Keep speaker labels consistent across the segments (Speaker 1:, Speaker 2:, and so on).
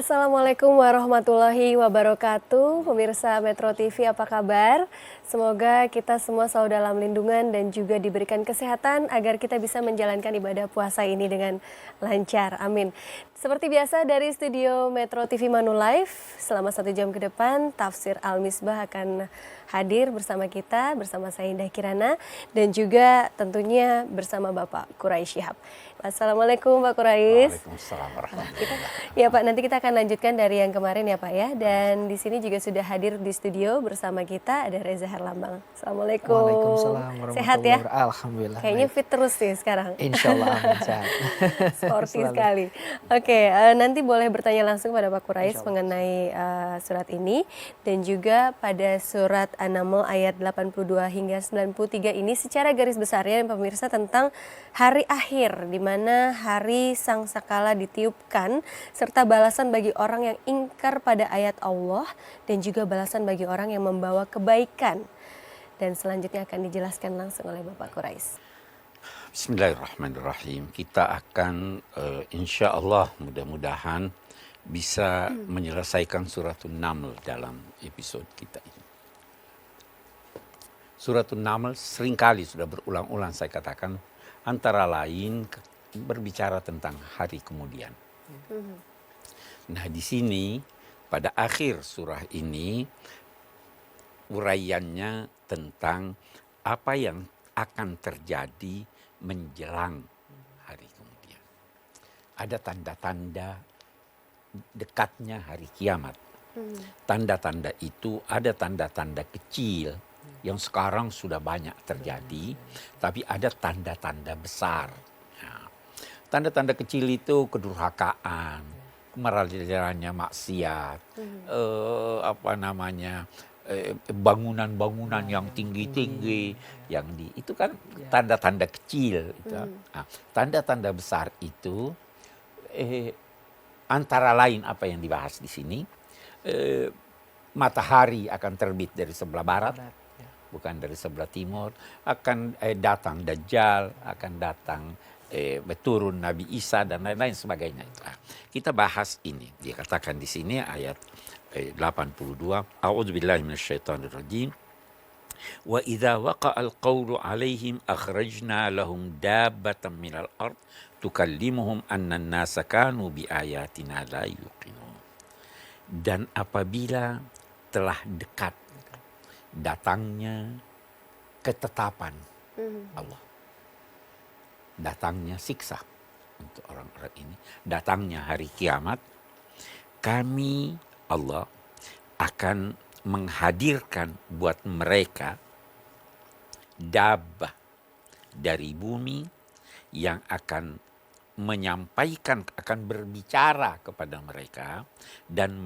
Speaker 1: Assalamualaikum warahmatullahi wabarakatuh. Pemirsa Metro TV, apa kabar? Semoga kita semua selalu dalam lindungan dan juga diberikan kesehatan agar kita bisa menjalankan ibadah puasa ini dengan lancar. Amin. Seperti biasa dari studio Metro TV Manulife, selama 1 jam ke depan Tafsir Al-Misbah akan hadir bersama kita, bersama saya Indah Kirana dan juga tentunya bersama Bapak Quraisy Shihab. Assalamualaikum Pak Quraisy.
Speaker 2: Waalaikumsalam warahmatullahi.
Speaker 1: Ya Pak, nanti kita akan lanjutkan dari yang kemarin ya Pak ya. Dan di sini juga sudah hadir di studio bersama kita ada Reza Herlambang. Assalamualaikum.
Speaker 3: Waalaikumsalam warahmatullahi
Speaker 1: Sehat ya?
Speaker 3: wabarakatuh. Alhamdulillah.
Speaker 1: Kayaknya fit terus nih sekarang.
Speaker 3: Insya Allah amin, sehat.
Speaker 1: Sporty sekali. Oke, nanti boleh bertanya langsung pada Pak Quraisy mengenai surat ini. Dan juga pada surat An-Naml ayat 82 hingga 93 ini secara garis besarnya pemirsa tentang hari akhir di mana hari sangkakala ditiupkan serta balasan bagi orang yang ingkar pada ayat Allah dan juga balasan bagi orang yang membawa kebaikan. Dan selanjutnya akan dijelaskan langsung oleh Bapak Quraisy.
Speaker 2: Bismillahirrahmanirrahim. Kita akan insya Allah mudah-mudahan bisa menyelesaikan suratun Naml dalam episode kita ini. Suratun Naml seringkali sudah berulang-ulang saya katakan antara lain berbicara tentang hari kemudian. Nah, di sini pada akhir surah ini uraiannya tentang apa yang akan terjadi menjelang hari kemudian. Ada tanda-tanda dekatnya hari kiamat. Tanda-tanda itu ada tanda-tanda kecil yang sekarang sudah banyak terjadi, tapi ada tanda-tanda besar. Tanda-tanda kecil itu kedurhakaan, kemerajaannya maksiat, bangunan-bangunan yang tinggi-tinggi, yang itu kan tanda-tanda kecil. Nah, tanda-tanda besar itu antara lain apa yang dibahas di sini, matahari akan terbit dari sebelah barat, bukan dari sebelah timur, akan datang Dajjal, akan datang turun Nabi Isa dan lain-lain sebagainya. Kita bahas ini. Dikatakan di sini ayat 82. A'udzubillahi minasyaitonirrajim. Wa idza waqa'al qawlu 'alaihim akhrajna lahum dabbatan minal ard tukallimuhum anna an-nasa kanu biayatina la yuqinun. Dan apabila telah dekat datangnya ketetapan Allah, datangnya siksa untuk orang-orang ini, datangnya hari kiamat, kami Allah akan menghadirkan buat mereka dabbah dari bumi yang akan menyampaikan, akan berbicara kepada mereka dan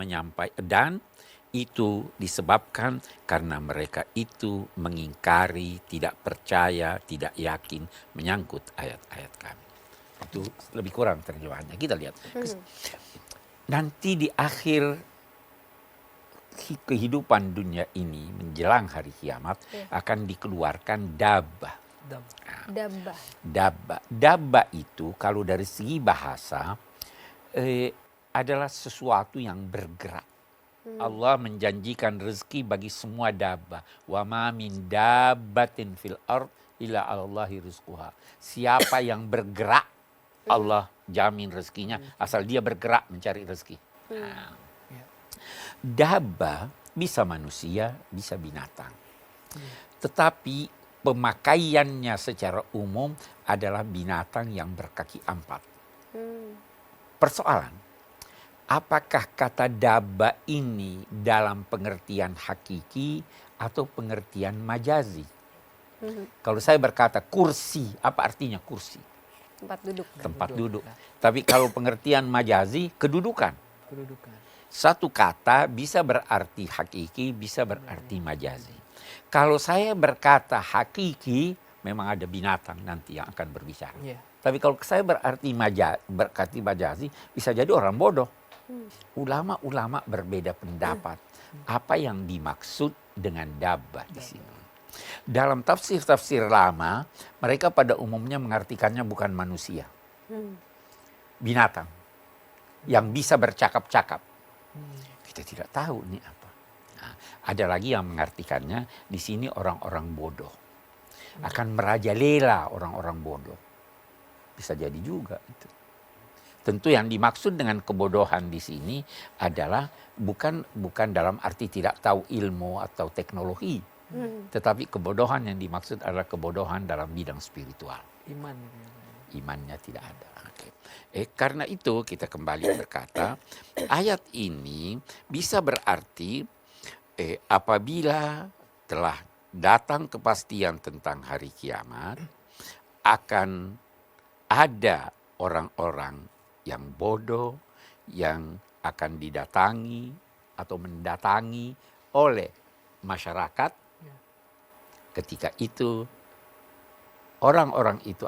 Speaker 2: itu disebabkan karena mereka itu mengingkari, tidak percaya, tidak yakin menyangkut ayat-ayat kami. Itu lebih kurang terjemahannya. Kita lihat. Nanti di akhir kehidupan dunia ini menjelang hari kiamat akan dikeluarkan dabbah. Dabbah itu kalau dari segi bahasa adalah sesuatu yang bergerak. Allah menjanjikan rezeki bagi semua dabbah. Wa ma min dabbatin fil ard illa 'alallahi rizquha. Siapa yang bergerak, Allah jamin rezekinya asal dia bergerak mencari rezeki. Dabbah bisa manusia, bisa binatang. Tetapi pemakaiannya secara umum adalah binatang yang berkaki 4. Persoalan, apakah kata dabbah ini dalam pengertian hakiki atau pengertian majazi? Kalau saya berkata kursi, apa artinya kursi? Tempat duduk. Tapi kalau pengertian majazi, kedudukan. Satu kata bisa berarti hakiki, bisa berarti majazi. Kalau saya berkata hakiki, memang ada binatang nanti yang akan berbicara. Tapi kalau saya berarti majazi, bisa jadi orang bodoh. Ulama-ulama berbeda pendapat apa yang dimaksud dengan dabbah di sini. Dalam tafsir-tafsir lama, mereka pada umumnya mengartikannya bukan manusia, binatang yang bisa bercakap-cakap. Kita tidak tahu ini apa. Nah, ada lagi yang mengartikannya di sini orang-orang bodoh. Akan merajalela orang-orang bodoh. Bisa jadi juga itu. Tentu yang dimaksud dengan kebodohan di sini adalah bukan dalam arti tidak tahu ilmu atau teknologi, tetapi kebodohan yang dimaksud adalah kebodohan dalam bidang spiritual.
Speaker 3: Iman.
Speaker 2: Imannya tidak ada. Oke. Karena itu kita kembali berkata, ayat ini bisa berarti apabila telah datang kepastian tentang hari kiamat, akan ada orang-orang yang bodoh yang akan didatangi atau mendatangi oleh masyarakat. Ketika itu orang-orang itu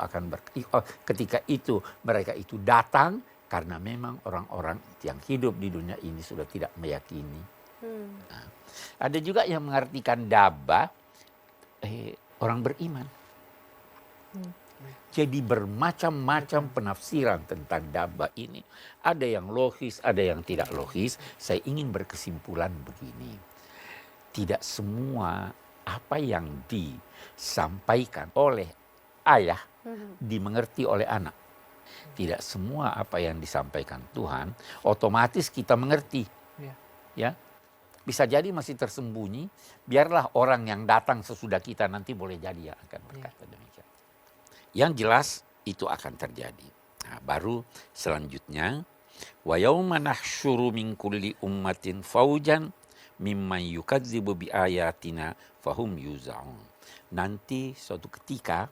Speaker 2: ketika itu mereka itu datang karena memang orang-orang yang hidup di dunia ini sudah tidak meyakini. Nah, ada juga yang mengartikan daba orang beriman. Jadi bermacam-macam penafsiran tentang daba ini. Ada yang logis, ada yang tidak logis. Saya ingin berkesimpulan begini. Tidak semua apa yang disampaikan oleh ayah dimengerti oleh anak. Tidak semua apa yang disampaikan Tuhan otomatis kita mengerti. Ya. Bisa jadi masih tersembunyi. Biarlah orang yang datang sesudah kita nanti boleh jadi yang akan berkata demikian. Yang jelas itu akan terjadi. Nah, baru selanjutnya, wa yauma nahsyuru min kulli ummatin faujan mimman yukadzibu bi ayatina fahum yuzaun. Nanti suatu ketika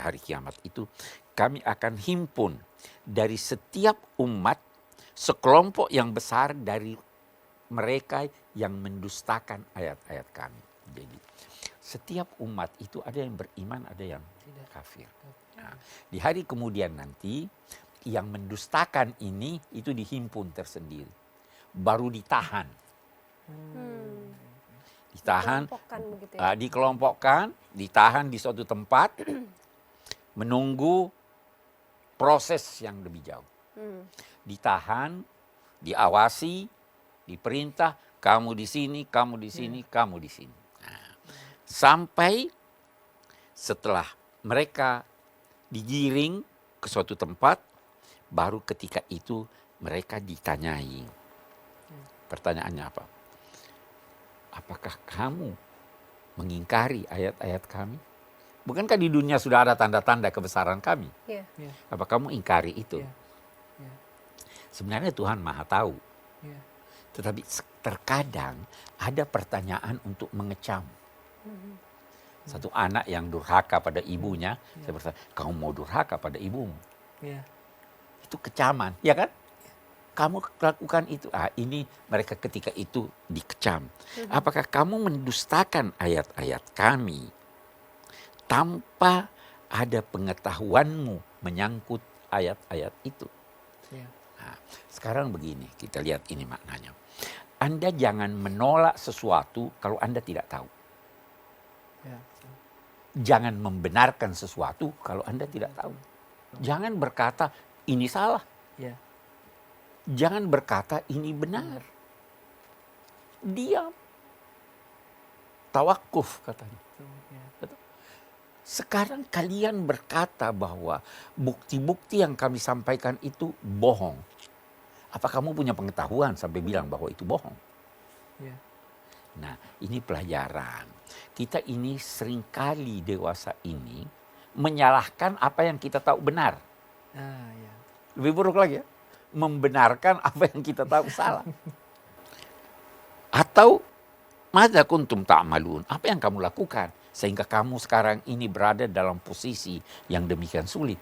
Speaker 2: hari kiamat itu, kami akan himpun dari setiap umat sekelompok yang besar dari mereka yang mendustakan ayat-ayat kami. Jadi setiap umat itu ada yang beriman, ada yang kafir. Nah, di hari kemudian nanti yang mendustakan ini itu dihimpun tersendiri, baru ditahan, dikelompokkan, ditahan di suatu tempat, menunggu proses yang lebih jauh. Ditahan, diawasi, diperintah, kamu di sini, kamu di sini, kamu di sini. Nah, sampai setelah mereka digiring ke suatu tempat, baru ketika itu mereka ditanyai. Pertanyaannya apa? Apakah kamu mengingkari ayat-ayat kami? Bukankah di dunia sudah ada tanda-tanda kebesaran kami? Apa kamu ingkari itu? Sebenarnya Tuhan Maha tahu. Tetapi terkadang ada pertanyaan untuk mengecam. Satu anak yang durhaka pada ibunya, saya bertanya, kamu mau durhaka pada ibumu? Itu kecaman, ya kan? Kamu lakukan itu. Ini mereka ketika itu dikecam. Apakah kamu mendustakan ayat-ayat kami tanpa ada pengetahuanmu menyangkut ayat-ayat itu? Nah, sekarang begini, kita lihat ini maknanya. Anda jangan menolak sesuatu kalau Anda tidak tahu. Jangan membenarkan sesuatu kalau Anda tidak tahu. Jangan berkata ini salah. Jangan berkata ini benar. Diam. Tawakuf katanya. Sekarang kalian berkata bahwa bukti-bukti yang kami sampaikan itu bohong. Apa kamu punya pengetahuan sampai bilang bahwa itu bohong? Nah, ini pelajaran. Kita ini seringkali dewasa ini menyalahkan apa yang kita tahu benar. Lebih buruk lagi ya, membenarkan apa yang kita tahu salah. Atau madza kuntum ta'malun? Apa yang kamu lakukan sehingga kamu sekarang ini berada dalam posisi yang demikian sulit?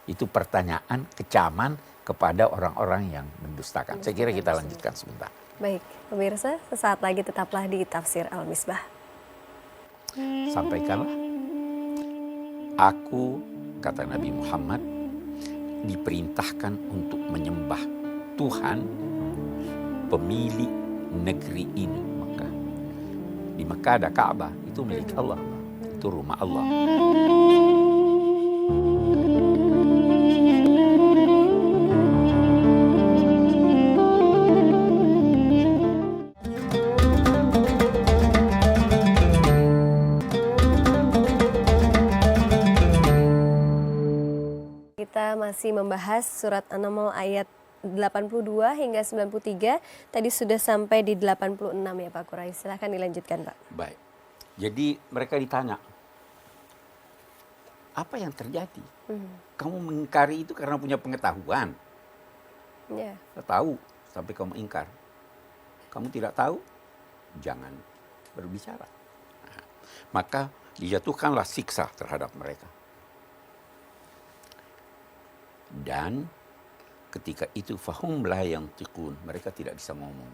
Speaker 2: Itu pertanyaan, kecaman kepada orang-orang yang mendustakan. Saya kira kita lanjutkan sebentar.
Speaker 1: Baik, pemirsa, sesaat lagi tetaplah di Tafsir Al-Misbah.
Speaker 2: Sampaikanlah, aku, kata Nabi Muhammad, diperintahkan untuk menyembah Tuhan pemilik negeri ini, Mekah. Di Mekah ada Ka'bah, itu milik Allah, itu rumah Allah.
Speaker 1: kita masih membahas surat An-Naml ayat 82 hingga 93. Tadi sudah sampai di 86 ya Pak Quraisy. Silahkan dilanjutkan Pak.
Speaker 2: Baik. Jadi mereka ditanya, apa yang terjadi? Kamu mengingkari itu karena punya pengetahuan.
Speaker 1: Ya.
Speaker 2: Tahu sampai kamu ingkar. Kamu tidak tahu, jangan berbicara. Nah, maka dijatuhkanlah siksa terhadap mereka. Dan ketika itu fahum la yantiqun, mereka tidak bisa ngomong.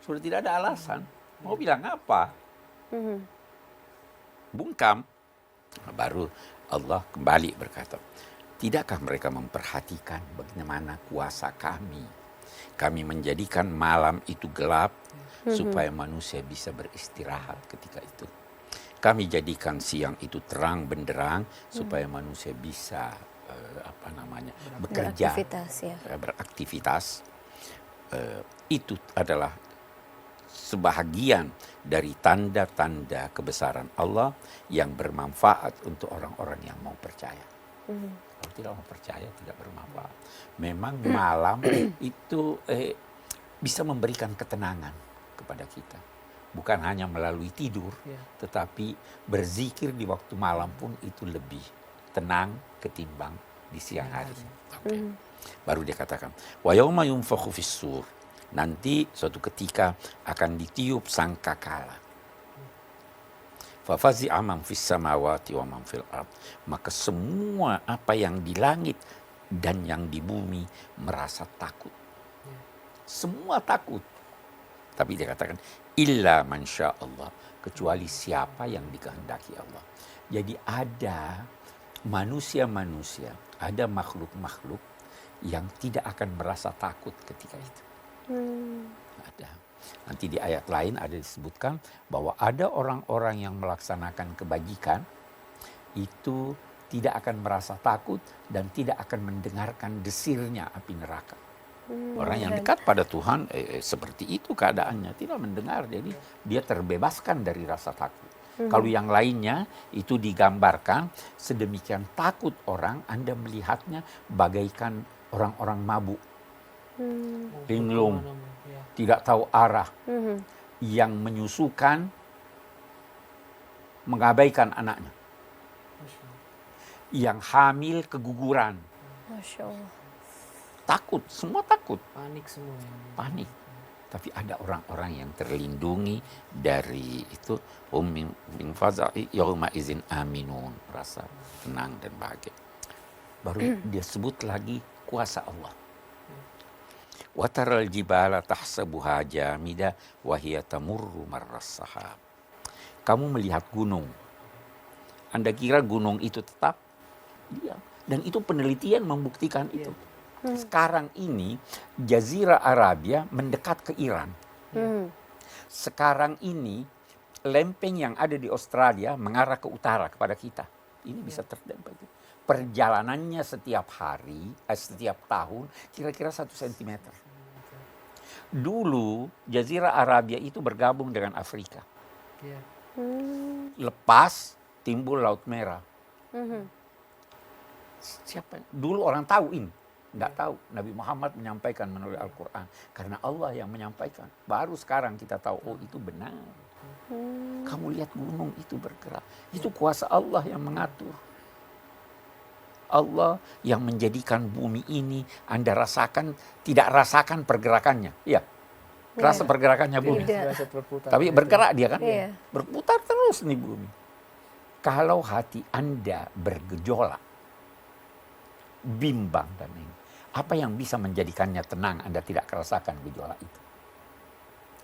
Speaker 2: Sudah tidak ada alasan. Mau bilang apa? Bungkam. Baru Allah kembali berkata, tidakkah mereka memperhatikan bagaimana kuasa kami? Kami menjadikan malam itu gelap supaya manusia bisa beristirahat ketika itu. Kami jadikan siang itu terang benderang supaya manusia bisa bekerja, beraktivitas. Itu adalah sebahagian dari tanda-tanda kebesaran Allah yang bermanfaat untuk orang-orang yang mau percaya. Kalau tidak mau percaya tidak bermanfaat. Memang malam itu bisa memberikan ketenangan kepada kita. Bukan hanya melalui tidur, tetapi berzikir di waktu malam pun itu lebih tenang ketimbang di siang hari. Okay. Baru dia katakan, wa yauma yunfakhu fis-sur. Nanti suatu ketika akan ditiup sangkakala. Fa fazi'a man fis samawati wa man fil ard. Maka semua apa yang di langit dan yang di bumi merasa takut. Semua takut. Tapi dia katakan illa man sya Allah, kecuali siapa yang dikehendaki Allah. Jadi ada manusia-manusia, ada makhluk-makhluk yang tidak akan merasa takut ketika itu. Ada. Nanti di ayat lain ada disebutkan bahwa ada orang-orang yang melaksanakan kebajikan itu tidak akan merasa takut dan tidak akan mendengarkan desirnya api neraka. Orang yang dekat pada Tuhan seperti itu keadaannya, tidak mendengar, jadi dia terbebaskan dari rasa takut. Kalau yang lainnya itu digambarkan sedemikian takut orang, Anda melihatnya bagaikan orang-orang mabuk, linglung, tidak tahu arah, yang menyusukan, mengabaikan anaknya, yang hamil keguguran.
Speaker 1: Masya Allah.
Speaker 2: Takut, semua takut.
Speaker 3: Panik semua.
Speaker 2: Panik. Tapi ada orang-orang yang terlindungi dari itu. Min faza'i yauma izin aminun. Rasa tenang dan bahagia. Baru dia sebut lagi kuasa Allah. Wa taral jibala tahsabuha jamida wa hiya tamurru marras sahab. Kamu melihat gunung. Anda kira gunung itu tetap? Diam. Dan itu penelitian membuktikan itu. Sekarang ini Jazirah Arabia mendekat ke Iran. Sekarang ini lempeng yang ada di Australia mengarah ke utara kepada kita. Ini bisa terdampak. Perjalanannya setiap hari, setiap tahun kira-kira 1 cm. Dulu Jazirah Arabia itu bergabung dengan Afrika. Lepas timbul Laut Merah. Siapa? Dulu orang tahu ini. Tidak tahu. Nabi Muhammad menyampaikan melalui Al-Quran. Karena Allah yang menyampaikan. Baru sekarang kita tahu, oh itu benar. Kamu lihat gunung itu bergerak. Itu kuasa Allah yang mengatur. Allah yang menjadikan bumi ini Anda rasakan, tidak rasakan pergerakannya. Iya. Rasa pergerakannya bumi. Tapi bergerak dia kan. Berputar terus nih bumi. Kalau hati Anda bergejolak, bimbang dan ini. Apa yang bisa menjadikannya tenang Anda tidak merasakan gejolak itu?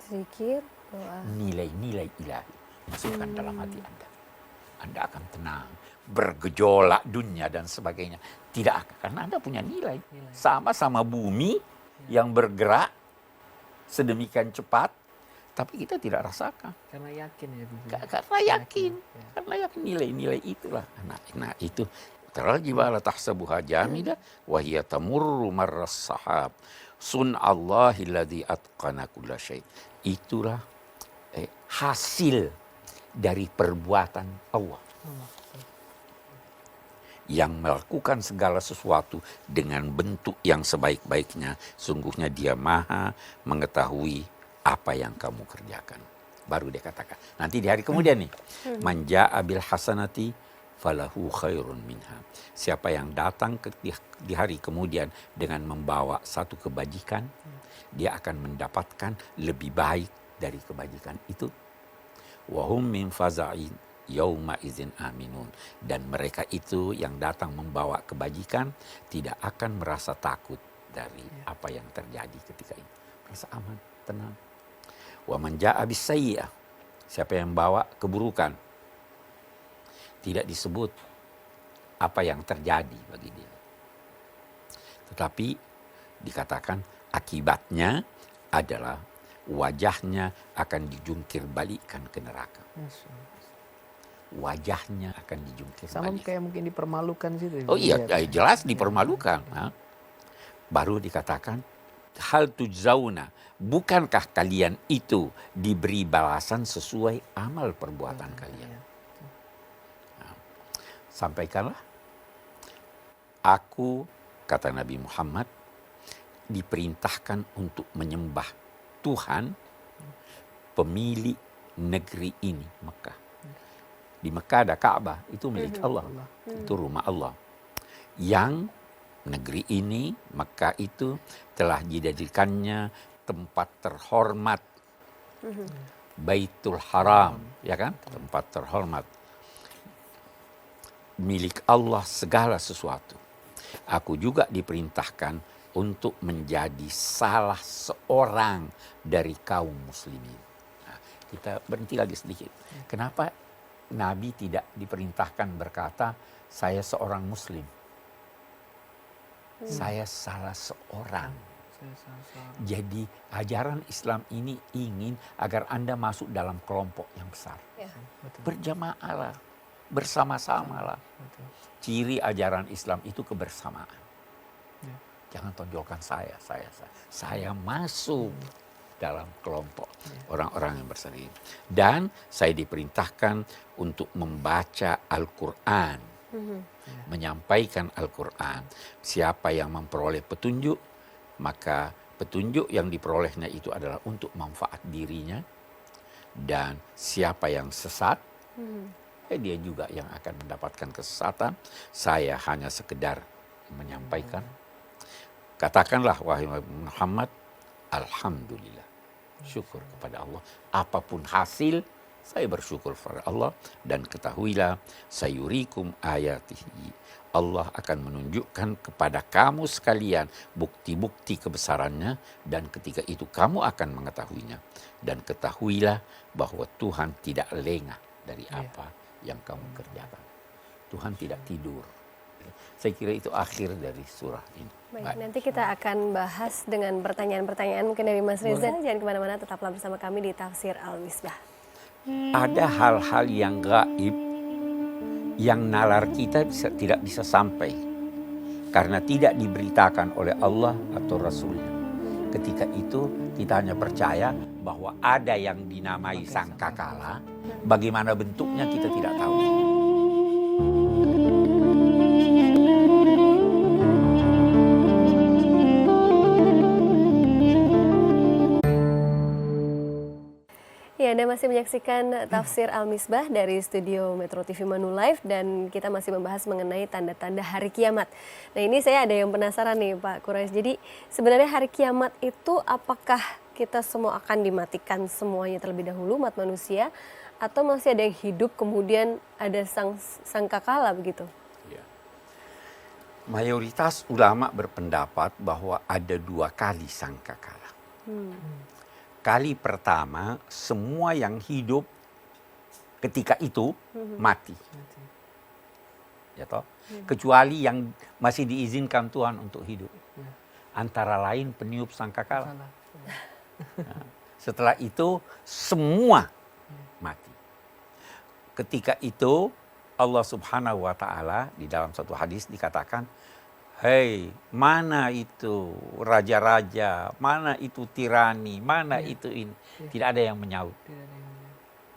Speaker 1: Zikir, doa.
Speaker 2: Nilai-nilai ilahi masukkan dalam hati Anda. Anda akan tenang, bergejolak dunia dan sebagainya. Tidak akan, karena Anda punya nilai. Sama-sama bumi yang bergerak sedemikian cepat, tapi kita tidak rasakan.
Speaker 3: Karena yakin ya.
Speaker 2: Karena yakin. Karena yakin nilai-nilai itulah. Nah itu. Taral jibala tahsabuha jamida wa hiya tamurru marras sahab. Sun'allahi alladzi atqana kulla syai'. Itulah hasil dari perbuatan Allah yang melakukan segala sesuatu dengan bentuk yang sebaik-baiknya, sungguhnya dia maha mengetahui apa yang kamu kerjakan. Baru dia katakan. Nanti di hari kemudian nih, man jaa bil hasanati falahu khairun minha. Siapa yang datang di hari kemudian dengan membawa satu kebajikan, dia akan mendapatkan lebih baik dari kebajikan itu. Wa hum min faza'in yauma izin aminun. Dan mereka itu yang datang membawa kebajikan tidak akan merasa takut dari apa yang terjadi ketika itu. Merasa aman, tenang. Wa man jaa bis sayyi'ah. Siapa yang bawa keburukan, tidak disebut apa yang terjadi bagi dia. Tetapi dikatakan akibatnya adalah wajahnya akan dijungkir balikkan ke neraka. Wajahnya akan dijungkir
Speaker 3: Sama
Speaker 2: balik.
Speaker 3: kayak mungkin dipermalukan situ.
Speaker 2: Oh iya, jelas dipermalukan. Baru dikatakan, hal tujzauna, bukankah kalian itu diberi balasan sesuai amal perbuatan kalian? Sampaikanlah, aku, kata Nabi Muhammad, diperintahkan untuk menyembah Tuhan pemilik negeri ini, Mekah. Di Mekah ada Ka'bah, itu milik Allah, itu rumah Allah. Yang negeri ini, Mekah itu telah dijadikannya tempat terhormat, Baitul Haram, ya kan? Tempat terhormat. Milik Allah segala sesuatu. Aku juga diperintahkan untuk menjadi salah seorang dari kaum muslimin. Nah, kita berhenti lagi sedikit. Kenapa Nabi tidak diperintahkan berkata, saya seorang muslim. Saya salah seorang. Jadi ajaran Islam ini ingin agar Anda masuk dalam kelompok yang besar. Berjamaahlah, bersama-samalah. Ciri ajaran Islam itu kebersamaan. Jangan tonjolkan saya. Saya masuk dalam kelompok orang-orang yang besar ini. Dan saya diperintahkan untuk membaca Al-Quran, menyampaikan Al-Quran. Siapa yang memperoleh petunjuk, maka petunjuk yang diperolehnya itu adalah untuk manfaat dirinya. Dan siapa yang sesat, dia juga yang akan mendapatkan kesesatan. Saya hanya sekedar menyampaikan. Katakanlah wahai Muhammad, alhamdulillah, syukur kepada Allah. Apapun hasil, saya bersyukur kepada Allah. Dan ketahuilah, sayurikum ayatihi, Allah akan menunjukkan kepada kamu sekalian bukti-bukti kebesarannya, dan ketika itu kamu akan mengetahuinya. Dan ketahuilah bahwa Tuhan tidak lengah dari apa yang kamu kerjakan. Tuhan tidak tidur. Saya kira itu akhir dari surah ini.
Speaker 1: Baik, nanti kita akan bahas dengan pertanyaan-pertanyaan mungkin dari Mas Reza. Jangan kemana-mana, tetaplah bersama kami di Tafsir Al-Misbah.
Speaker 2: Ada hal-hal yang gaib yang nalar kita tidak bisa sampai karena tidak diberitakan oleh Allah atau Rasulnya. Ketika itu kita hanya percaya bahwa ada yang dinamai sangkakala, bagaimana bentuknya kita tidak tahu.
Speaker 1: Ya, Anda masih menyaksikan Tafsir Al-Misbah dari studio Metro TV Manulife dan kita masih membahas mengenai tanda-tanda hari kiamat. Nah, ini saya ada yang penasaran nih Pak Quraisy. Jadi sebenarnya hari kiamat itu apakah kita semua akan dimatikan semuanya terlebih dahulu umat manusia, atau masih ada yang hidup kemudian ada sangkakala begitu?
Speaker 2: Ya. Mayoritas ulama berpendapat bahwa ada 2 kali sangkakala. Kali pertama, semua yang hidup ketika itu mati. Ya toh? Kecuali yang masih diizinkan Tuhan untuk hidup. Antara lain peniup sangkakala. Nah, setelah itu semua mati. Ketika itu Allah Subhanahu wa taala di dalam satu hadis dikatakan, hei, mana itu raja-raja, mana itu tirani, mana itu ini. Tidak ada yang menyaut.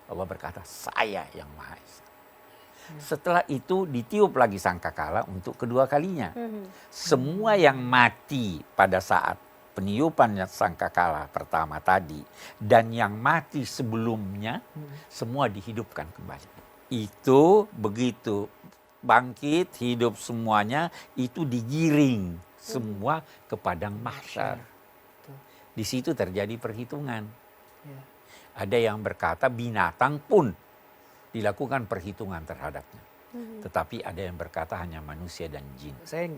Speaker 2: Allah berkata, saya yang Maha Esa. Setelah itu ditiup lagi sangkakala untuk kedua kalinya. Semua yang mati pada saat peniupan sangkakala pertama tadi dan yang mati sebelumnya semua dihidupkan kembali. Itu begitu bangkit hidup semuanya itu digiring semua ke padang mahsyar. Di situ terjadi perhitungan. Ada yang berkata binatang pun dilakukan perhitungan terhadapnya. Tetapi ada yang berkata hanya manusia dan jin.
Speaker 3: Saya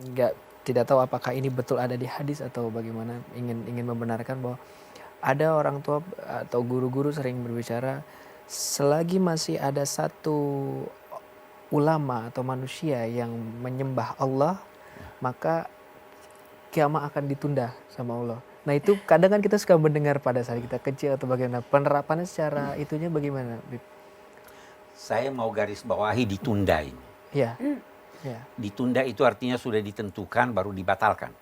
Speaker 3: tidak tahu apakah ini betul ada di hadis atau bagaimana, ingin membenarkan bahwa ada orang tua atau guru-guru sering berbicara selagi masih ada satu ulama atau manusia yang menyembah Allah, maka kiamat akan ditunda sama Allah. Nah itu kadang kan kita suka mendengar pada saat kita kecil atau bagaimana. Penerapannya secara itunya bagaimana, Bib?
Speaker 2: Saya mau garis bawahi ditunda ini.
Speaker 3: Ya, ya,
Speaker 2: Ditunda itu artinya sudah ditentukan baru dibatalkan.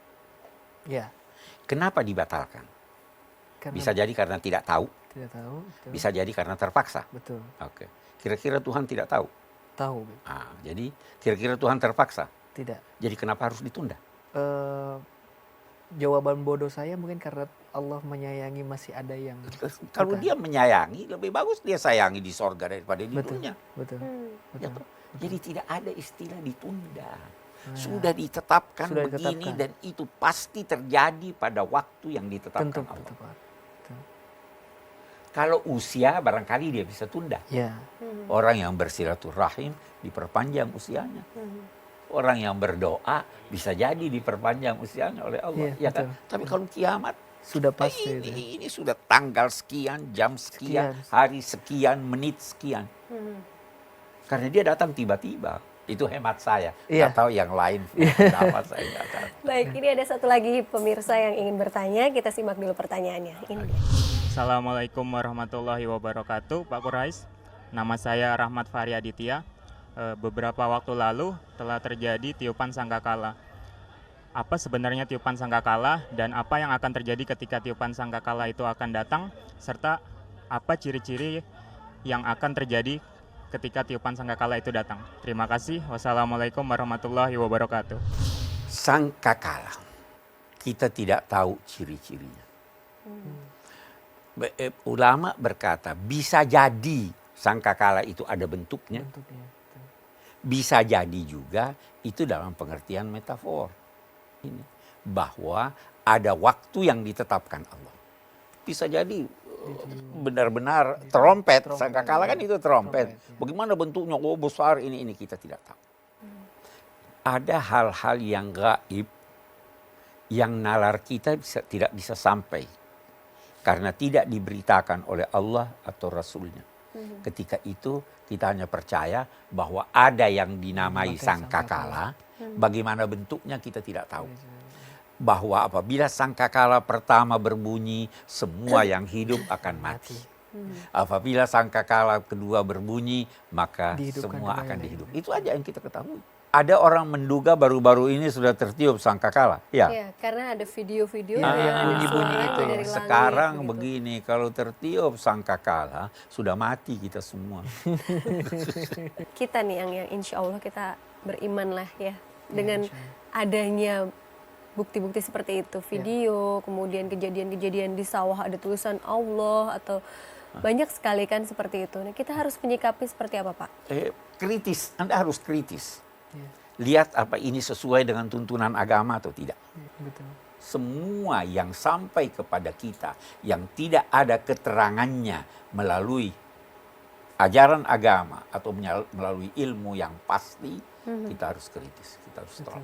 Speaker 3: ya.
Speaker 2: Kenapa dibatalkan?
Speaker 3: Karena
Speaker 2: Bisa jadi karena tidak tahu,
Speaker 3: tidak tahu. Betul.
Speaker 2: bisa jadi karena terpaksa.
Speaker 3: Betul.
Speaker 2: Oke. Kira-kira Tuhan tidak tahu.
Speaker 3: Tahu, Bib.
Speaker 2: Jadi kira-kira Tuhan terpaksa.
Speaker 3: Tidak.
Speaker 2: Jadi kenapa harus ditunda?
Speaker 3: Jawaban bodoh saya mungkin karena Allah menyayangi masih ada yang
Speaker 2: Kalau dia menyayangi, lebih bagus dia sayangi di sorga daripada di
Speaker 3: betul,
Speaker 2: dunia.
Speaker 3: betul,
Speaker 2: Ya
Speaker 3: betul.
Speaker 2: toh? Jadi tidak ada istilah ditunda. Sudah ditetapkan
Speaker 3: Sudah
Speaker 2: begini
Speaker 3: ditetapkan.
Speaker 2: dan itu pasti terjadi pada waktu yang ditetapkan
Speaker 3: Tentu,
Speaker 2: Allah.
Speaker 3: tepat. Betul.
Speaker 2: Kalau usia barangkali dia bisa tunda.
Speaker 3: Ya,
Speaker 2: Orang yang bersilaturahim diperpanjang usianya. Orang yang berdoa bisa jadi diperpanjang usianya oleh Allah.
Speaker 3: Iya,
Speaker 2: Ya kan?
Speaker 3: betul.
Speaker 2: Tapi kalau kiamat,
Speaker 3: sudah pasti itu.
Speaker 2: ini sudah tanggal sekian, jam sekian,
Speaker 3: Sekian.
Speaker 2: hari sekian, menit sekian. Karena dia datang tiba-tiba. Itu hemat saya.
Speaker 3: Iya.
Speaker 2: Nggak tahu yang lain pendapat saya nggak tahu.
Speaker 1: Baik, ini ada satu lagi pemirsa yang ingin bertanya. Kita simak dulu pertanyaannya. Ini dia.
Speaker 4: Assalamualaikum warahmatullahi wabarakatuh, Pak Qurais. Nama saya Rahmat Fahri Aditya. Beberapa waktu lalu telah terjadi tiupan sangkakala. Apa sebenarnya tiupan sangkakala dan apa yang akan terjadi ketika tiupan sangkakala itu akan datang, serta apa ciri-ciri yang akan terjadi ketika tiupan sangkakala itu datang. Terima kasih. Wassalamualaikum warahmatullahi wabarakatuh.
Speaker 2: Sangkakala. Kita tidak tahu ciri-cirinya. Ulama berkata bisa jadi sangkakala itu ada bentuknya.
Speaker 3: Bentuknya. Betul.
Speaker 2: Bisa jadi juga itu dalam pengertian metafor. Ini bahwa ada waktu yang ditetapkan Allah. Bisa jadi benar-benar trompet, sangkakala kan itu trompet. Bagaimana bentuknya? Oh besar ini kita tidak tahu. Ada hal-hal yang gaib yang nalar kita tidak bisa sampai karena tidak diberitakan oleh Allah atau Rasulnya. Ketika itu kita hanya percaya bahwa ada yang dinamai sangkakala. Bagaimana bentuknya kita tidak tahu. Bahwa apabila sangkakala pertama berbunyi, semua yang hidup akan mati. Apabila sangkakala kedua berbunyi, maka
Speaker 3: Dihidupkan
Speaker 2: semua
Speaker 3: kembali.
Speaker 2: akan dihidup. Itu aja yang kita ketahui. Ada orang menduga baru-baru ini sudah tertiup sangkakala. Ya.
Speaker 1: Ya, karena ada video-video
Speaker 3: Iya,
Speaker 1: yang
Speaker 3: yang
Speaker 1: ada
Speaker 3: bunyi-bunyi
Speaker 1: suaranya
Speaker 3: itu ya.
Speaker 1: dari langit,
Speaker 2: Sekarang
Speaker 1: begitu.
Speaker 2: begini, kalau tertiup sangkakala, sudah mati kita semua.
Speaker 1: Kita nih yang insya Allah kita beriman lah ya dengan adanya bukti-bukti seperti itu, video, kemudian kejadian-kejadian di sawah ada tulisan Allah atau banyak sekali kan seperti itu. Nah, kita harus menyikapi seperti apa, Pak?
Speaker 2: Kritis, Anda harus kritis. Lihat apa ini sesuai dengan tuntunan agama atau tidak.
Speaker 3: Betul.
Speaker 2: Semua yang sampai kepada kita yang tidak ada keterangannya melalui ajaran agama atau melalui ilmu yang pasti, kita harus kritis, kita harus tolak.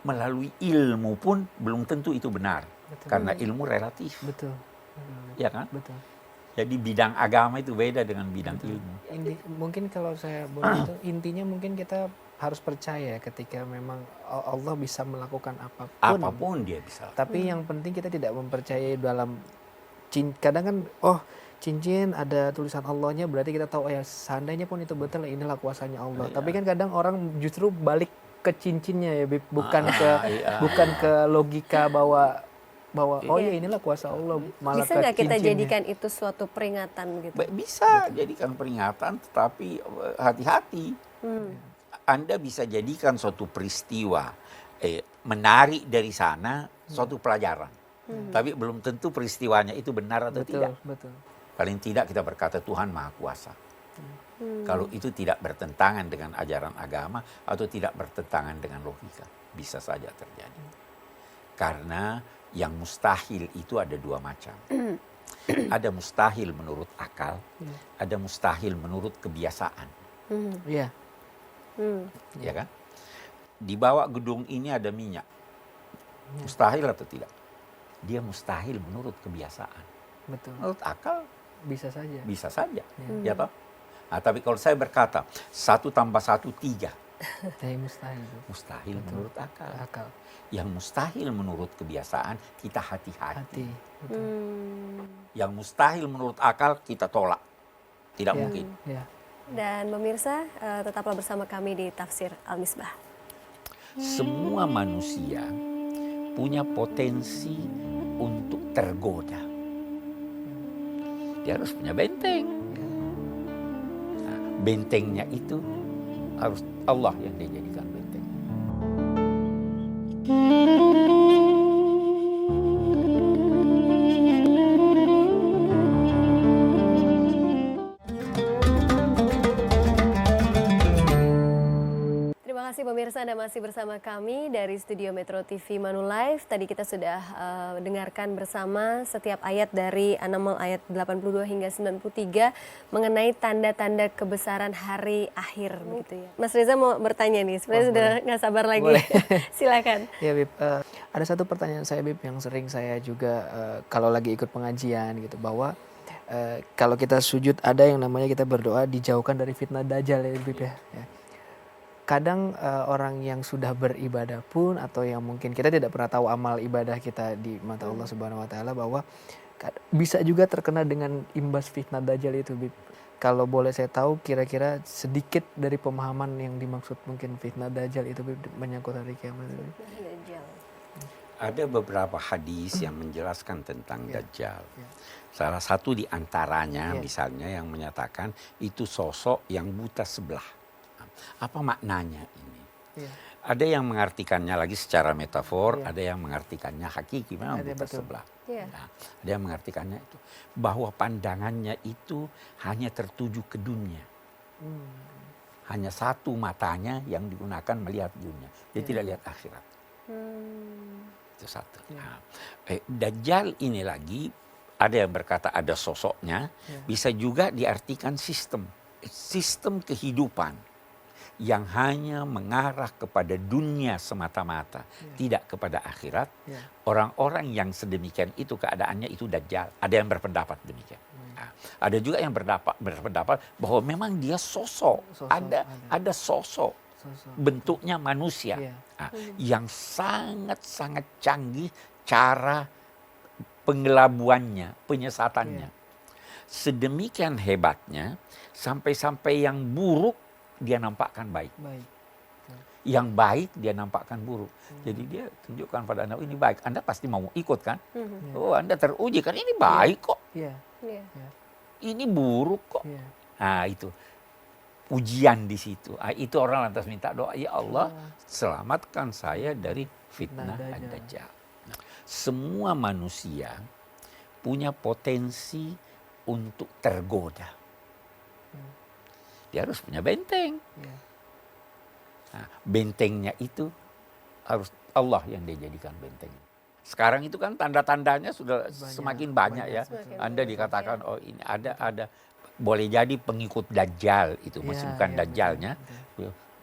Speaker 2: Melalui ilmu pun belum tentu itu benar.
Speaker 3: Betul.
Speaker 2: Karena ilmu relatif.
Speaker 3: Betul.
Speaker 2: Ya kan?
Speaker 3: Betul.
Speaker 2: Jadi bidang agama itu beda dengan bidang ilmu.
Speaker 3: Mungkin kalau saya boleh itu intinya mungkin kita harus percaya ketika memang Allah bisa melakukan apapun.
Speaker 2: Apapun dia bisa.
Speaker 3: Tapi yang penting kita tidak mempercayai dalam kadang kan cincin ada tulisan Allahnya berarti kita tahu ya seandainya pun itu betul inilah kuasanya Allah.
Speaker 2: Iya.
Speaker 3: Tapi kan kadang orang justru balik ke cincinnya ya Bib. bukan
Speaker 2: iya.
Speaker 3: bukan ke logika bahwa oh ya inilah kuasa Allah malah
Speaker 1: Bisa
Speaker 3: ke
Speaker 1: nggak kita
Speaker 3: cincinnya.
Speaker 1: jadikan itu suatu peringatan gitu?
Speaker 2: Bisa jadikan peringatan, tetapi hati-hati. Anda bisa jadikan suatu peristiwa menarik dari sana suatu pelajaran. Tapi belum tentu peristiwanya itu benar atau tidak.
Speaker 3: Betul.
Speaker 2: Paling tidak kita berkata Tuhan Maha Kuasa. Kalau itu tidak bertentangan dengan ajaran agama atau tidak bertentangan dengan logika, bisa saja terjadi. Karena yang mustahil itu ada dua macam. Ada mustahil menurut akal, ada mustahil menurut kebiasaan.
Speaker 3: Iya.
Speaker 2: Ya kan? Di bawah gedung ini ada minyak. Mustahil atau tidak? Dia mustahil menurut kebiasaan.
Speaker 3: Betul.
Speaker 2: Menurut akal
Speaker 3: Bisa saja.
Speaker 2: bisa saja. Ya toh? Nah, tapi kalau saya berkata 1 + 1 3,
Speaker 3: Tapi mustahil itu.
Speaker 2: mustahil menurut akal.
Speaker 3: Akal.
Speaker 2: Yang mustahil menurut kebiasaan kita hati-hati.
Speaker 3: Hati. Betul.
Speaker 2: Yang mustahil menurut akal kita tolak. Tidak
Speaker 3: Ya,
Speaker 2: mungkin.
Speaker 3: ya.
Speaker 1: Dan pemirsa, tetaplah bersama kami di Tafsir Al-Misbah.
Speaker 2: Semua manusia punya potensi untuk tergoda. Dia harus punya benteng. Nah, bentengnya itu harus Allah yang dia jadikan benteng.
Speaker 1: Terima kasih pemirsa, Anda masih bersama kami dari Studio Metro TV Manulife. Tadi kita sudah dengarkan bersama setiap ayat dari An-Naml ayat 82 hingga 93 mengenai tanda-tanda kebesaran hari akhir begitu ya. Mas Reza mau bertanya nih, sebenarnya sudah nggak sabar lagi.
Speaker 3: Boleh.
Speaker 1: Silakan.
Speaker 3: Ya Bib, ada satu pertanyaan saya Bib yang sering saya juga kalau lagi ikut pengajian gitu, bahwa kalau kita sujud ada yang namanya kita berdoa dijauhkan dari fitnah dajjal ya Bib ya. Kadang orang yang sudah beribadah pun atau yang mungkin kita tidak pernah tahu amal ibadah kita di mata Allah Subhanahu wa taala, bahwa bisa juga terkena dengan imbas fitnah dajjal itu Bib. Kalau boleh saya tahu kira-kira sedikit dari pemahaman yang dimaksud mungkin fitnah dajjal itu Bib, menyangkut hari kiamat itu Bib.
Speaker 2: Ada beberapa hadis yang menjelaskan tentang Dajjal. Salah satu di antaranya misalnya yang menyatakan itu sosok yang buta sebelah. Apa maknanya ini? Ada yang mengartikannya lagi secara metafor, ada yang mengartikannya hakiki, memang buta sebelah. Nah, ada yang mengartikannya itu bahwa pandangannya itu hanya tertuju ke dunia. Hanya satu matanya yang digunakan melihat dunia. Dia tidak lihat akhirat. Itu satu. Nah, Dajjal ini lagi ada yang berkata ada sosoknya, bisa juga diartikan sistem kehidupan yang hanya mengarah kepada dunia semata-mata, tidak kepada akhirat. Orang-orang yang sedemikian itu keadaannya itu Dajjal. Ada yang berpendapat demikian. Nah, ada juga yang berpendapat bahwa memang dia sosok. Ada sosok. Bentuknya manusia. Nah, yang sangat-sangat canggih cara penggelabuannya, penyesatannya. Sedemikian hebatnya, sampai-sampai yang buruk dia nampakkan baik. Yang baik dia nampakkan buruk. Jadi dia tunjukkan pada Anda, ini baik. Anda pasti mau ikut kan? Oh, Anda teruji kan, ini baik kok. Ini buruk kok. Nah, itu ujian di situ. Itu orang lantas minta doa, ya Allah, selamatkan saya dari fitnah Dajjal. Nah, semua manusia punya potensi untuk tergoda. Dia harus punya benteng. Nah, bentengnya itu harus Allah yang dia jadikan benteng. Sekarang itu kan tanda-tandanya sudah semakin banyak ya. Anda dikatakan oh ini ada boleh jadi pengikut Dajjal itu, masih bukan Dajjalnya.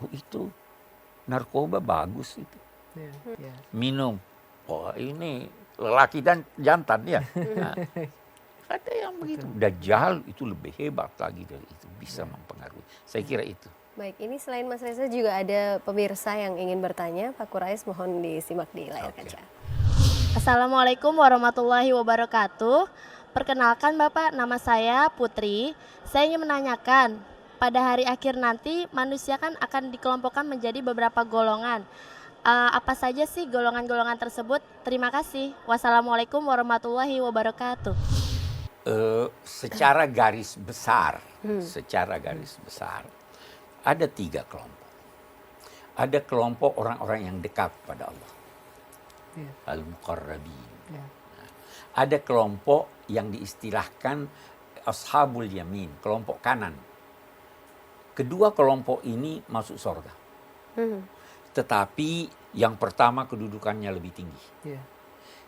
Speaker 2: Oh, itu narkoba bagus itu. Minum. Oh ini lelaki dan jantan ya. Nah, ada yang begitu. Dajjal itu lebih hebat lagi dari itu, bisa mempengaruhi. Saya kira itu.
Speaker 1: Baik, ini selain Mas Reza juga ada pemirsa yang ingin bertanya. Pak Quraish mohon disimak di layar kaca.
Speaker 5: Assalamualaikum warahmatullahi wabarakatuh. Perkenalkan Bapak, nama saya Putri. Saya ingin menanyakan, pada hari akhir nanti manusia kan akan dikelompokkan menjadi beberapa golongan. Apa saja sih golongan-golongan tersebut? Terima kasih. Wassalamualaikum warahmatullahi wabarakatuh.
Speaker 2: Secara garis besar, ada 3 kelompok. Ada kelompok orang-orang yang dekat pada Allah.
Speaker 3: Iya.
Speaker 2: Al-Muqarrabin.
Speaker 3: Ya.
Speaker 2: Ada kelompok yang diistilahkan Ashabul Yamin, kelompok kanan. Kedua kelompok ini masuk surga. Tetapi yang pertama kedudukannya lebih tinggi.
Speaker 3: Ya.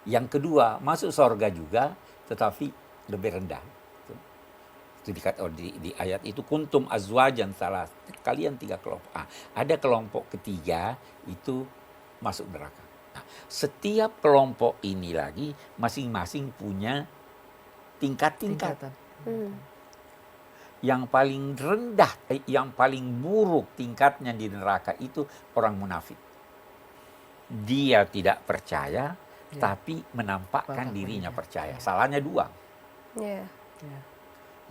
Speaker 2: Yang kedua masuk surga juga, tetapi lebih rendah. Itu di ayat itu kuntum azwajan salah. Kalian 3 kelompok. Ada kelompok ketiga itu masuk neraka. Nah, setiap kelompok ini lagi masing-masing punya tingkat-tingkat. Yang paling rendah, yang paling buruk tingkatnya di neraka itu orang munafik. Dia tidak percaya, tapi menampakkan dirinya percaya. Salahnya 2.
Speaker 1: Iya.
Speaker 3: Ya.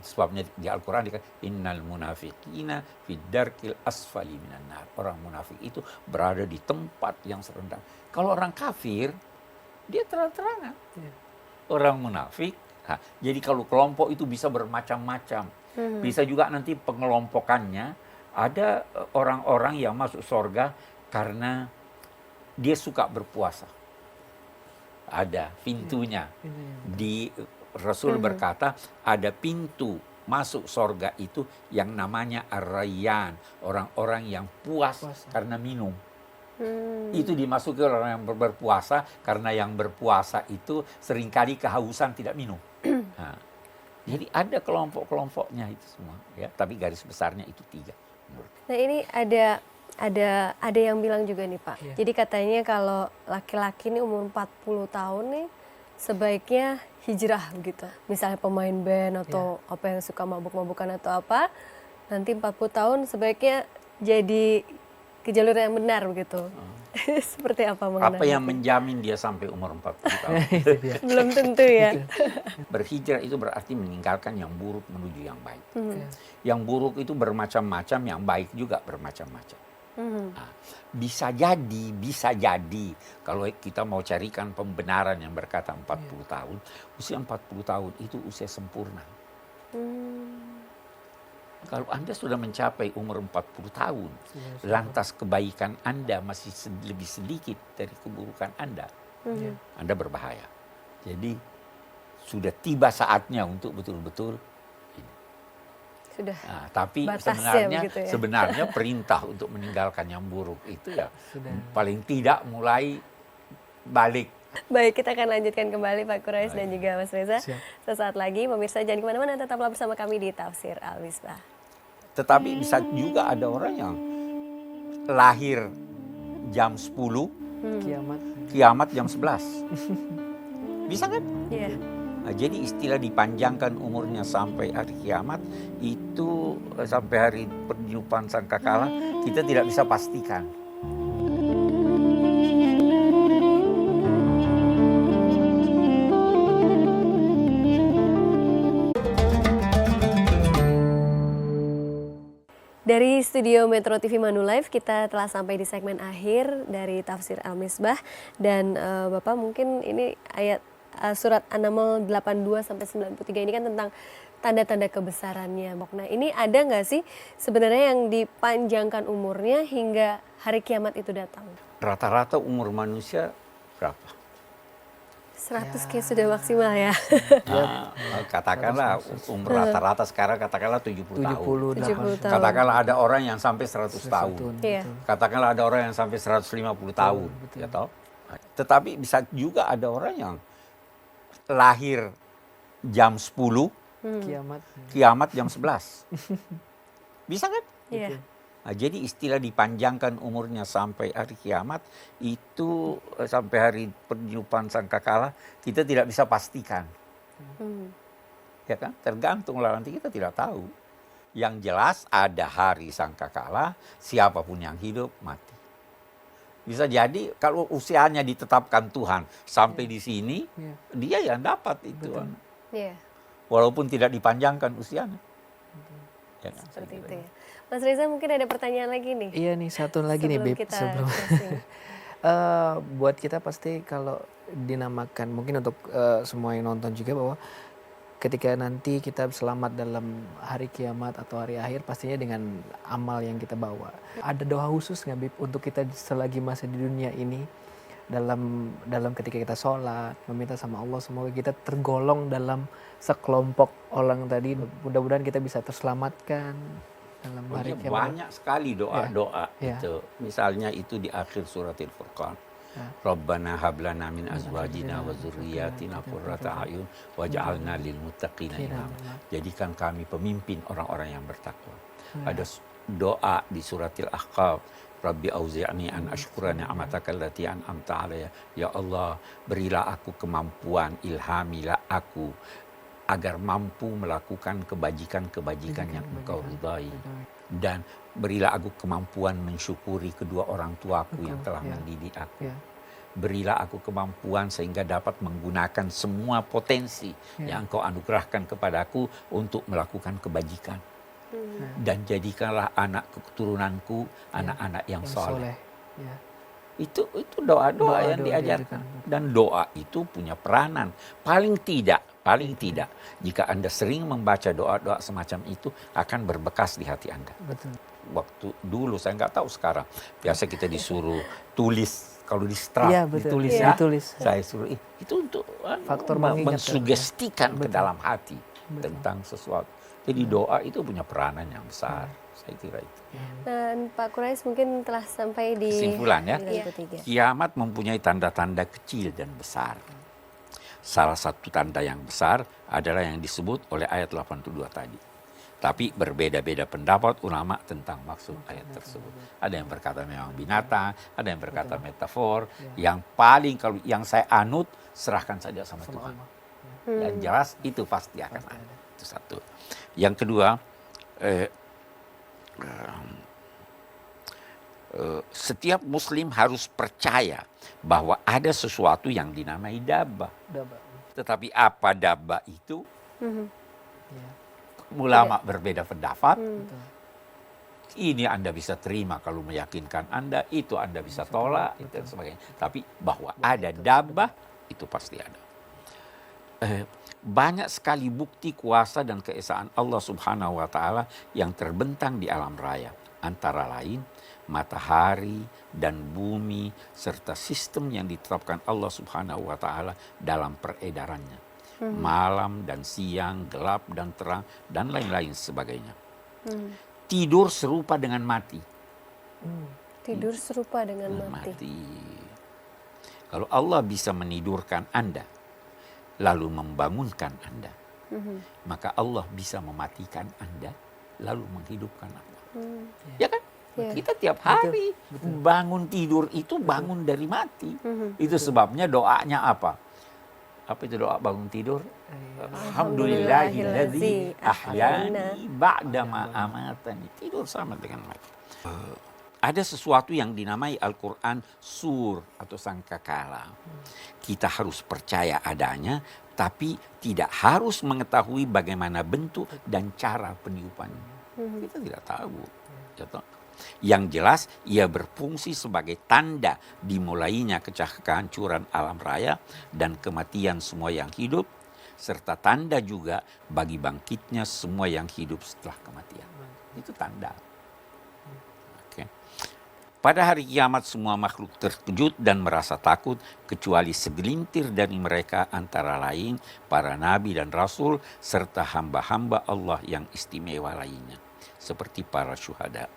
Speaker 2: Itu sebabnya di Al-Quran dikatakan innal munafiqina fid darkil asfali minan nar. Orang munafik itu berada di tempat yang serendah. Kalau orang kafir, dia terang-terangan. Orang munafik. Jadi kalau kelompok itu bisa bermacam-macam. Bisa juga nanti pengelompokannya ada orang-orang yang masuk surga karena dia suka berpuasa. Ada pintunya. Di Rasul berkata ada pintu masuk surga itu yang namanya Ar-Rayyan, orang-orang yang puas karena minum. Itu dimasuki orang yang berpuasa karena yang berpuasa itu seringkali kehausan tidak minum. Nah, jadi ada kelompok-kelompoknya itu semua ya, tapi garis besarnya itu 3 menurut.
Speaker 1: Nah ini ada yang bilang juga nih Pak. Jadi katanya kalau laki-laki ini umur 40 tahun nih sebaiknya hijrah begitu. Misalnya pemain band atau apa yang suka mabuk-mabukan atau apa, nanti 40 tahun sebaiknya jadi ke jalur yang benar begitu. Seperti apa mengenai
Speaker 2: Apa yang menjamin dia sampai umur 40 tahun?
Speaker 1: Belum tentu ya.
Speaker 2: Berhijrah itu berarti meninggalkan yang buruk menuju yang baik. Yang buruk itu bermacam-macam, yang baik juga bermacam-macam. Nah, bisa jadi kalau kita mau carikan pembenaran yang berkata 40 tahun, usia 40 tahun itu usia sempurna. Kalau Anda sudah mencapai umur 40 tahun, lantas kebaikan Anda masih lebih sedikit dari keburukan Anda, Anda berbahaya. Jadi sudah tiba saatnya untuk betul-betul
Speaker 1: Sudah.
Speaker 2: Nah, tapi
Speaker 1: batasnya begitu ya.
Speaker 2: sebenarnya perintah untuk meninggalkan yang buruk itu ya paling tidak mulai balik.
Speaker 1: Baik, kita akan lanjutkan kembali Pak Quraish dan juga Mas Reza. Sesaat lagi, pemirsa jangan kemana-mana, tetaplah bersama kami di Tafsir Al-Misbah.
Speaker 2: Tetapi bisa juga ada orang yang lahir jam 10, kiamat jam 11. Bisa kan?
Speaker 1: Iya.
Speaker 2: Nah, jadi istilah dipanjangkan umurnya sampai hari kiamat itu sampai hari peniupan sangkakala kita tidak bisa pastikan.
Speaker 1: Dari studio Metro TV Manulife kita telah sampai di segmen akhir dari Tafsir Al-Misbah dan Bapak mungkin ini ayat surat An-Naml 82 sampai 93 ini kan tentang tanda-tanda kebesarannya. Nah, ini ada nggak sih sebenarnya yang dipanjangkan umurnya hingga hari kiamat itu datang?
Speaker 2: Rata-rata umur manusia berapa?
Speaker 1: 100 kayak sudah maksimal ya.
Speaker 2: Nah, katakanlah umur rata-rata sekarang katakanlah 70 tahun.
Speaker 1: 70 tahun.
Speaker 2: Katakanlah ada orang yang sampai 100 tahun.
Speaker 1: Iya.
Speaker 2: Katakanlah ada orang yang sampai 150 tahun, ya toh. Tetapi bisa juga ada orang yang lahir jam 10, kiamat jam 11. Bisa kan?
Speaker 1: Iya.
Speaker 2: Nah, jadi istilah dipanjangkan umurnya sampai hari kiamat itu sampai hari peniupan sangkakala kita tidak bisa pastikan. Ya kan? Tergantung lah, nanti kita tidak tahu. Yang jelas ada hari sangkakala, siapapun yang hidup mati. Bisa jadi kalau usianya ditetapkan Tuhan sampai di sini, dia yang dapat itu.
Speaker 1: Iya.
Speaker 2: Walaupun tidak dipanjangkan usianya. Ya kan?
Speaker 1: Seperti itu ya. Mas Reza mungkin ada pertanyaan lagi nih.
Speaker 3: Iya nih, satu lagi nih Bib. Sebelum buat kita pasti kalau dinamakan, mungkin untuk semua yang nonton juga, bahwa ketika nanti kita selamat dalam hari kiamat atau hari akhir pastinya dengan amal yang kita bawa. Ada doa khusus nggak Bib untuk kita selagi masih di dunia ini dalam ketika kita sholat meminta sama Allah semoga kita tergolong dalam sekelompok orang tadi, mudah-mudahan kita bisa terselamatkan dalam hari kiamat.
Speaker 2: Banyak sekali doa-doa
Speaker 3: Ya.
Speaker 2: itu. Misalnya itu di akhir suratil Furqan. Rabbana hablana min azwajina wa dzurriyyatina qurrata a'yun waj'alna lil muttaqina imama. Jadikan kami pemimpin orang-orang yang bertakwa. Ada doa di suratil Ahqaf, Rabbi auzi'ni an ashkura ni'mataka allati an'amta alayya. Ya Allah, berilah aku kemampuan, ilhamilah aku agar mampu melakukan kebajikan-kebajikan yang Engkau ridai. Dan berilah aku kemampuan mensyukuri kedua orang tuaku yang telah mendidik aku. Berilah aku kemampuan sehingga dapat menggunakan semua potensi yang Engkau anugerahkan kepadaku untuk melakukan kebajikan. Dan jadikanlah anak keturunanku anak-anak yang soleh.
Speaker 3: Ya.
Speaker 2: Itu doa-doa yang diajarkan. Dan doa itu punya peranan. Paling tidak, jika Anda sering membaca doa-doa semacam itu akan berbekas di hati Anda.
Speaker 3: Betul.
Speaker 2: Waktu dulu, saya nggak tahu sekarang. Biasa kita disuruh tulis, kalau di strap
Speaker 3: Iya, betul.
Speaker 2: ditulis
Speaker 3: Iya,
Speaker 2: ya.
Speaker 3: ditulis.
Speaker 2: Saya suruh, itu untuk
Speaker 3: Faktor mengingat.
Speaker 2: mensugestikan ke
Speaker 3: Betul.
Speaker 2: dalam hati tentang sesuatu. Jadi doa itu punya peranan yang besar. Saya kira itu.
Speaker 1: Dan Pak Quraish mungkin telah sampai di
Speaker 2: Kesimpulan ya.
Speaker 1: panggilan ketiga.
Speaker 2: Kiamat mempunyai tanda-tanda kecil dan besar. Salah satu tanda yang besar adalah yang disebut oleh ayat 82 tadi. Tapi berbeda-beda pendapat ulama tentang maksud ayat tersebut. Ada yang berkata memang binatang, ada yang berkata metafor. Yang paling kalau yang saya anut, serahkan saja sama Tuhan. Yang jelas itu pasti akan ada. Itu satu. Yang kedua, setiap muslim harus percaya bahwa ada sesuatu yang dinamai dabbah. Tetapi apa dabbah itu? Ulama berbeda pendapat. Ini Anda bisa terima kalau meyakinkan Anda, itu Anda bisa tolak, itu dan sebagainya. Tapi bahwa ada dabbah, itu pasti ada. Banyak sekali bukti kuasa dan keesaan Allah Subhanahu wa Ta'ala yang terbentang di alam raya. Antara lain matahari dan bumi serta sistem yang ditetapkan Allah Subhanahu wa Ta'ala dalam peredarannya. Malam dan siang, gelap dan terang, dan lain-lain sebagainya. Tidur serupa dengan mati.
Speaker 1: Tidur serupa dengan mati.
Speaker 2: Kalau Allah bisa menidurkan Anda, lalu membangunkan Anda, maka Allah bisa mematikan Anda, lalu menghidupkan Anda. Ya kan?
Speaker 1: Ya.
Speaker 2: Kita tiap hari bangun tidur itu bangun dari mati. Itu sebabnya doanya apa? Apa itu doa bangun tidur? Alhamdulillahilladzi ahyani ba'dama amatani. Tidur sama dengan mati. Ada sesuatu yang dinamai Al-Quran sur atau sangkakala. Kita harus percaya adanya, tapi tidak harus mengetahui bagaimana bentuk dan cara peniupannya. Kita tidak tahu. Yang jelas, ia berfungsi sebagai tanda dimulainya kehancuran alam raya dan kematian semua yang hidup, serta tanda juga bagi bangkitnya semua yang hidup setelah kematian. Itu tanda. Oke. Pada hari kiamat semua makhluk terkejut dan merasa takut kecuali segelintir dari mereka antara lain para nabi dan rasul serta hamba-hamba Allah yang istimewa lainnya seperti para syuhada.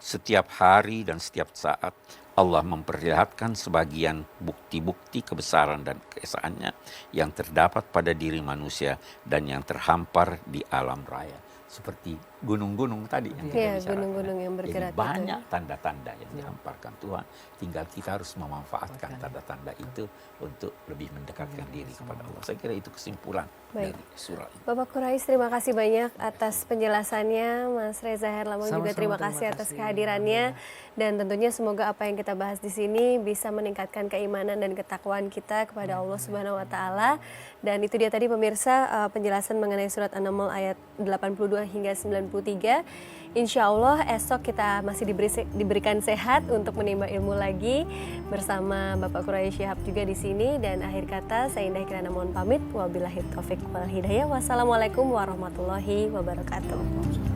Speaker 2: Setiap hari dan setiap saat Allah memperlihatkan sebagian bukti-bukti kebesaran dan keesaannya yang terdapat pada diri manusia dan yang terhampar di alam raya. Seperti gunung-gunung tadi yang kita bicarakan.
Speaker 1: Gunung-gunung yang bergerak.
Speaker 2: Jadi banyak tanda-tanda yang dihamparkan Tuhan. Tinggal kita harus memanfaatkan tanda-tanda itu untuk lebih mendekatkan diri kepada Allah. Saya kira itu kesimpulan dari surah ini.
Speaker 1: Bapak Quraish, terima kasih banyak atas penjelasannya. Mas Reza Herlambang juga terima kasih atas kehadirannya. Dan tentunya semoga apa yang kita bahas di sini bisa meningkatkan keimanan dan ketakwaan kita kepada Allah Subhanahu wa Ta'ala. Dan itu dia tadi pemirsa penjelasan mengenai surat An-Naml ayat 82 hingga 90 2023. Insya Allah esok kita masih diberikan sehat untuk menimba ilmu lagi bersama Bapak Quraish Shihab juga di sini. Dan akhir kata saya Indah Kirana mohon pamit. Wabillahi taufiq wal hidayah. Wassalamualaikum warahmatullahi wabarakatuh.